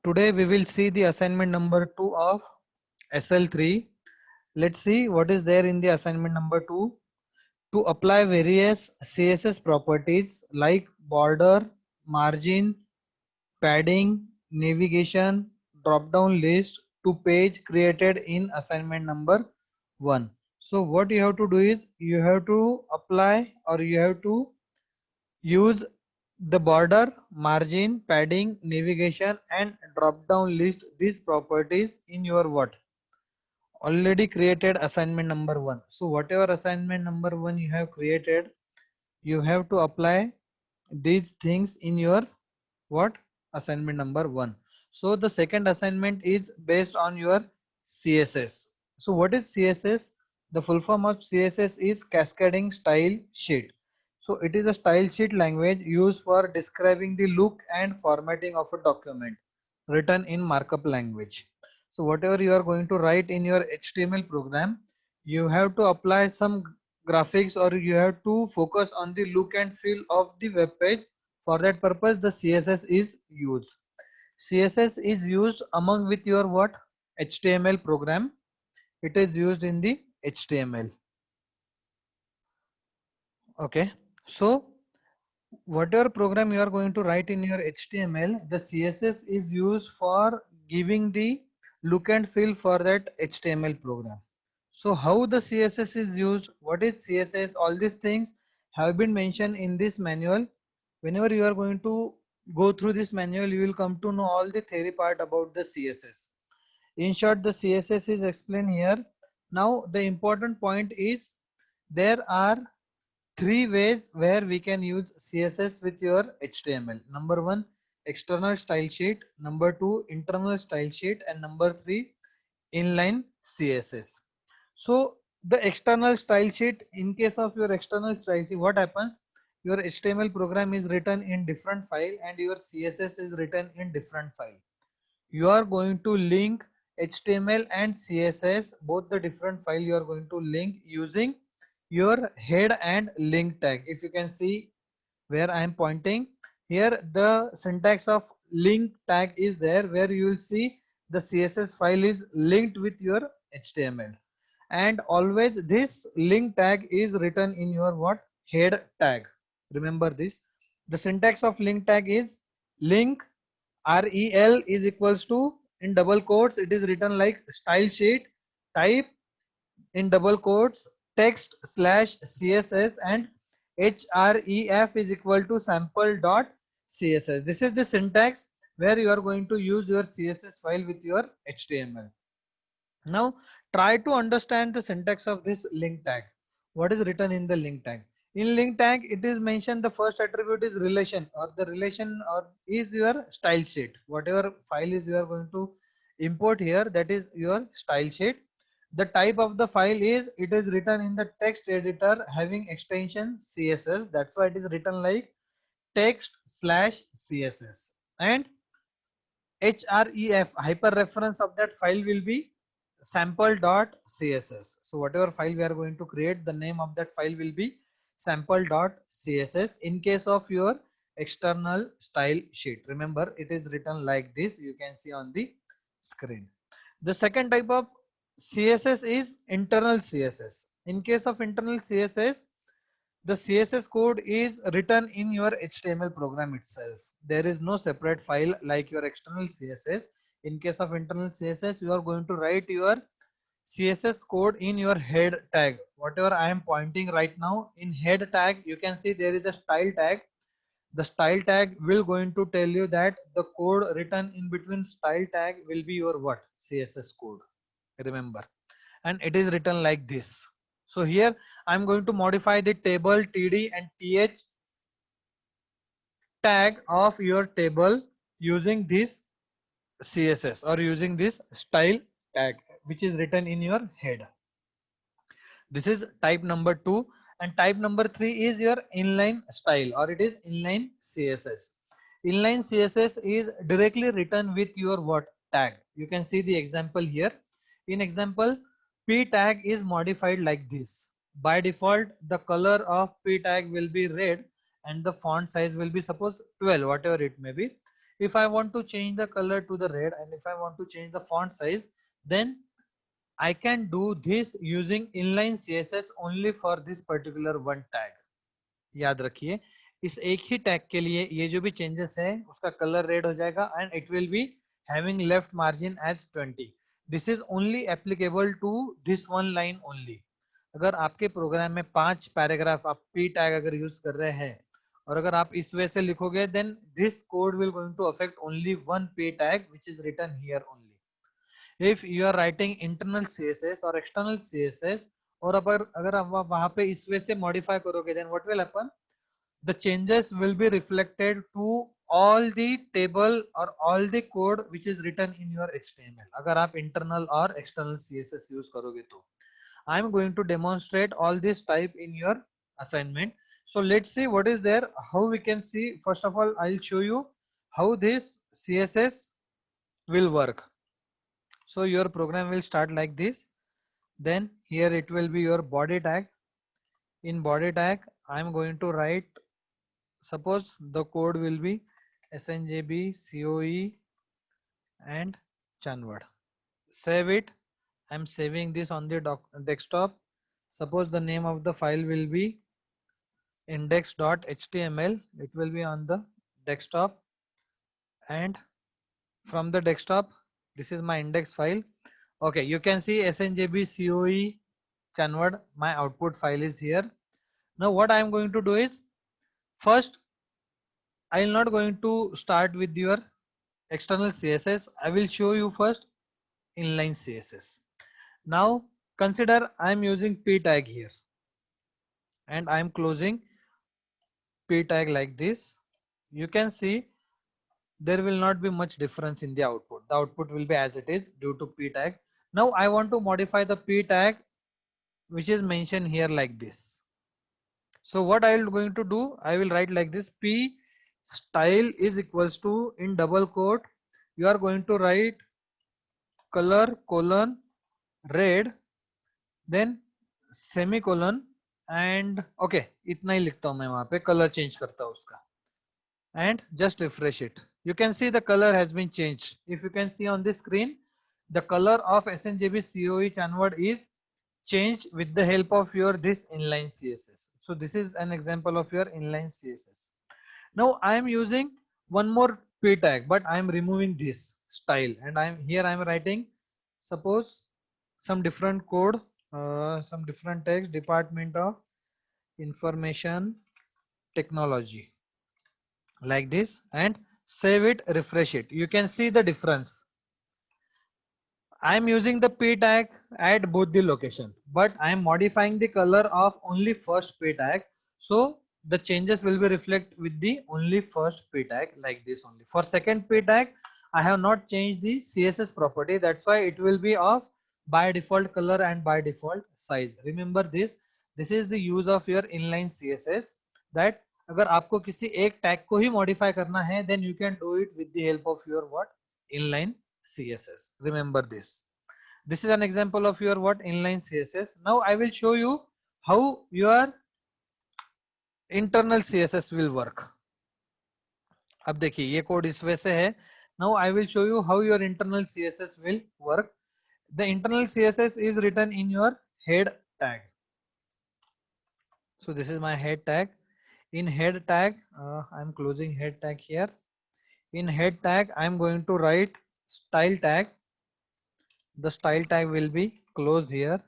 Today we will see the assignment number 2 of SL3. Let's see what is there in the assignment number 2. To apply various CSS properties like border, margin, padding, navigation, drop down list to page created in assignment number 1. So what you have to do is you have to apply or you have to use the border, margin, padding, navigation and drop down list these properties in your what? Already created assignment number 1. So whatever assignment number 1 you have created, you have to apply these things in your what? Assignment number 1. So the second assignment is based on your CSS. So what is CSS? The full form of CSS is Cascading Style Sheet. So it is a style sheet language used for describing the look and formatting of a document written in markup language. So whatever you are going to write in your HTML program, you have to apply some graphics or you have to focus on the look and feel of the web page. For that purpose, the CSS is used. CSS is used among with your what? HTML program. It is used in the HTML. Okay. So whatever program you are going to write in your HTML, the CSS is used for giving the look and feel for that HTML program. So how the CSS is used, what is CSS, all these things have been mentioned in this manual. Whenever you are going to go through this manual, you will come to know all the theory part about the CSS. In short, the CSS is explained here. Now the important point is there are three ways where we can use CSS with your HTML. Number one, external style sheet. Number two, internal style sheet. And number three, inline CSS. So the external style sheet, in case of your external style sheet, what happens? Your HTML program is written in different file and your CSS is written in different file. You are going to link HTML and CSS, both the different file you are going to link using your head and link tag. If you can see where I am pointing here, the syntax of link tag is there, where you will see the CSS file is linked with your HTML, and always this link tag is written in your what? Head tag. Remember this. The syntax of link tag is link rel is equals to, in double quotes it is written like style sheet, type in double quotes text slash css, and href is equal to sample dot css. This is the syntax where you are going to use your CSS file with your HTML. Now try to understand the syntax of this link tag. What is written in the link tag? In link tag it is mentioned the first attribute is relation, or the relation or is your style sheet. Whatever file is you are going to import here, that is your style sheet. The type of the file is, it is written in the text editor having extension CSS. That's why it is written like text slash CSS. And href, hyper reference of that file will be sample.css. So whatever file we are going to create, the name of that file will be sample.css. In case of your external style sheet, remember it is written like this, you can see on the screen. The second type of CSS is internal CSS. In case of internal CSS, the CSS code is written in your HTML program itself. There is no separate file like your external CSS. In case of internal CSS, you are going to write your CSS code in your head tag. Whatever I am pointing right now, in head tag, you can see there is a style tag. The style tag will going to tell you that the code written in between style tag will be your what? CSS code. Remember. And it is written like this. So here I'm going to modify the table td and th tag of your table using this CSS or using this style tag which is written in your head. This is type number 2, and type number 3 is your inline style, or it is inline CSS. Inline CSS is directly written with your what? Tag. You can see the example here. In example, p tag is modified like this. By default, the color of p tag will be red and the font size will be suppose 12, whatever it may be. If I want to change the color to the red and if I want to change the font size, then I can do this using inline CSS only for this particular one tag. याद रखिए इस एक ही tag के लिए ये जो भी changes है उसका कलर रेड हो जाएगा and it will be having left margin as 20. This is only applicable to this one line only. अगर आपके प्रोग्राम में 5 पैराग्राफ आप पी टैग अगर यूज कर रहे हैं और अगर आप इस वे से लिखोगे then this code will going to affect only one p tag which is written here only. if you are writing internal css or external css और अगर आप वहां पे इस वे से मॉडिफाई करोगे then what will happen, the changes will be reflected to all the table or all the code which is written in your html. अगर आप internal और external css use करोगे तो I am going to demonstrate all this type in your assignment. So let's see what is there, how we can see. First of all, I'll show you how this css will work. So your program will start like this. Then here it will be your body tag. In body tag, I am going to write, suppose the code will be snjb coe and chanwad. Save it. I am saving this on the desktop. Suppose the name of the file will be index.html. It will be on the desktop, and from the desktop, this is my index file. Okay, you can see snjb coe chanwad. My output file is here. Now what I am going to do is, first I am not going to start with your external css. I will show you first inline css. Now consider I am using p tag here and I am closing p tag like this. You can see there will not be much difference in the output. The output will be as it is due to p tag. Now I want to modify the p tag which is mentioned here like this. So what I will going to do, I will write like this: p style is equals to, in double quote you are going to write color colon red, then semicolon, and okay इतना ही लिखता हूं मैं, वहां पे colour change करता हूं उसका, and just refresh it. You can see the color has been changed. If you can see on the screen, the color of snjb coe chanwad is changed with the help of your this inline css. So this is an example of your inline css. Now I am using one more p tag, but I am removing this style, and I am writing, suppose some different code, some different text, Department of Information Technology, like this, and save it, refresh it. You can see the difference. I am using the p tag at both the location, but I am modifying the color of only first p tag. So the changes will be reflect with the only first p tag like this only. For second p tag, I have not changed the CSS property. That's why it will be of by default color and by default size. Remember this. This is the use of your inline CSS. That अगर आपको किसी एक tag को ही modify करना है, then you can do it with the help of your what, inline CSS. Remember this. This is an example of your what, inline CSS. Now I will show you how your internal CSS will work. अब देखिए ये code इस वजह से है. Now I will show you how your internal CSS will work. The internal CSS is written in your head tag. So this is my head tag. In head tag, I am closing head tag here. In head tag, I am going to write style tag. The style tag will be close here.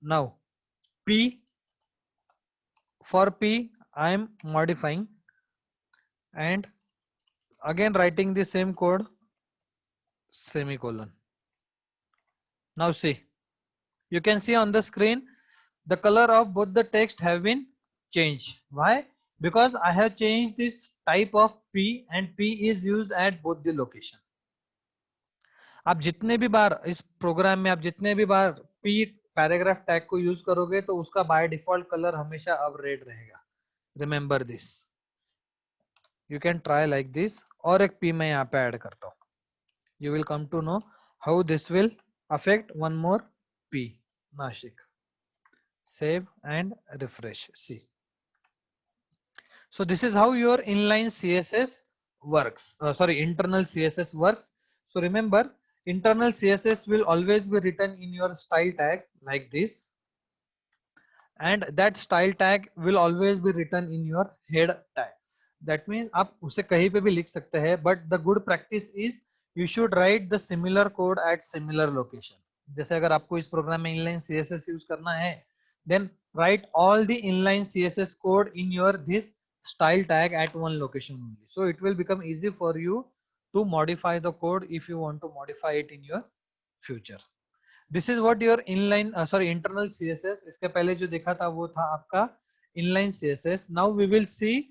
Now p, for p I am modifying and again writing the same code, semicolon. Now see, you can see on the screen the color of both the text have been changed. Why? Because I have changed this type of p and p is used at both the location. आप जितने भी बार इस programme में आप जितने भी बार p paragraph tag को use करोगे तो उसका बाय डिफॉल्ट कलर हमेशा अब रेड रहेगा. Remember this. You can try like this. और एक p मैं यहाँ पे ऐड करता हूँ. You will come to know how this will affect one more p. Nashik. Save and refresh. See. So this is how your inline CSS works. Internal CSS works. So remember, internal CSS will always be written in your style tag like this, and that style tag will always be written in your head tag. That means आप उसे कहीं पे भी लिख सकते हैं, but the good practice is you should write the similar code at similar location. जैसे अगर आपको इस प्रोग्राम में inline CSS यूज करना है, then write all the inline CSS code in your this style tag at one location only. So it will become easy for you to modify the code if you want to modify it in your future. This is what your inline internal CSS. इसके पहले जो देखा था वो था आपका inline CSS. Now we will see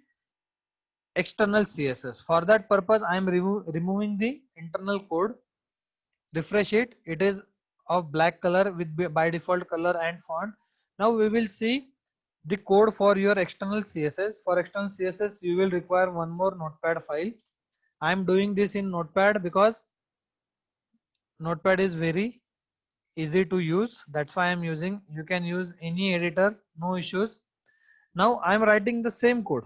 external CSS. For that purpose I am removing the internal code. Refresh it. It is of black color with by default color and font. Now we will see the code for your external CSS. For external CSS you will require one more notepad file. I am doing this in notepad because notepad is very easy to use. That's why I'm using. You can use any editor, no issues. Now I'm writing the same code.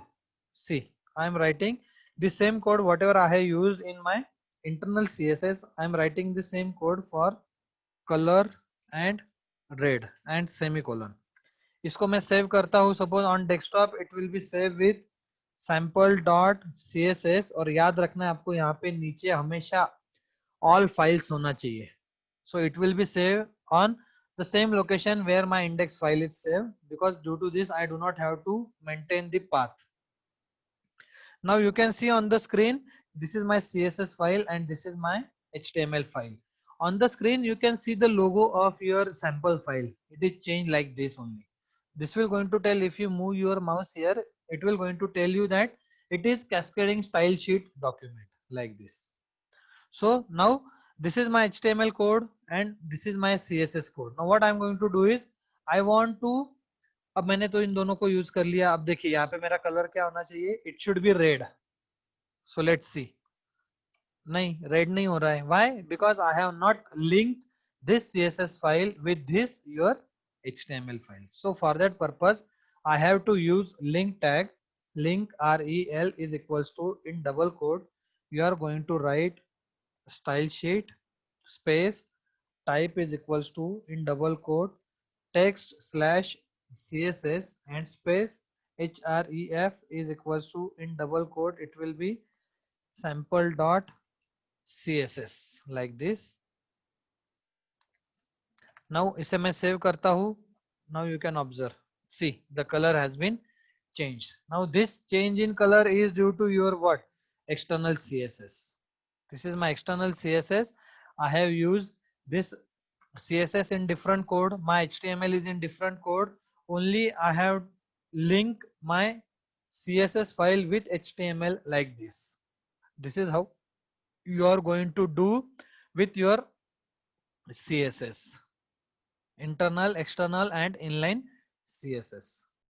See, I'm writing the same code whatever I have used in my internal CSS. I'm writing the same code for color and red and semicolon. इसको मैं save करता हूँ. Suppose on desktop it will B save with sample.css. और याद रखना है आपको यहाँ पे नीचे हमेशा all files होना चाहिए. So it will be saved on the same location where my index file is saved, because due to this I do not have to maintain the path. Now you can see on the screen, this is my CSS file and this is my HTML file. On the screen you can see the logo of your sample file. It is changed like this only. This will going to tell, if you move your mouse here, it will going to tell you that it is cascading style sheet document like this. So now this is my HTML code and this is my CSS code. Now what I'm going to do is I want to, अब मैंने तो इन दोनों को use कर लिया. अब देखिए यहाँ पे मेरा कलर क्या होना चाहिए. It should be red. So let's see. नहीं, रेड नहीं हो रहा है. Why? Because I have not linked this CSS file with this your HTML file. So for that purpose I have to use link tag. Link rel is equals to, in double quote you are going to write style sheet space type is equals to, in double quote, text slash css and space href is equals to, in double quote it will be sample dot css like this. Now इसे मैं save करता हूँ. Now you can observe, see the color has been changed. Now this change in color is due to your what? External CSS. This is my external CSS. I have used this CSS in different code. My HTML is in different code. Only I have linked my CSS file with HTML like this. This is how you are going to do with your CSS. Internal, external and inline CSS.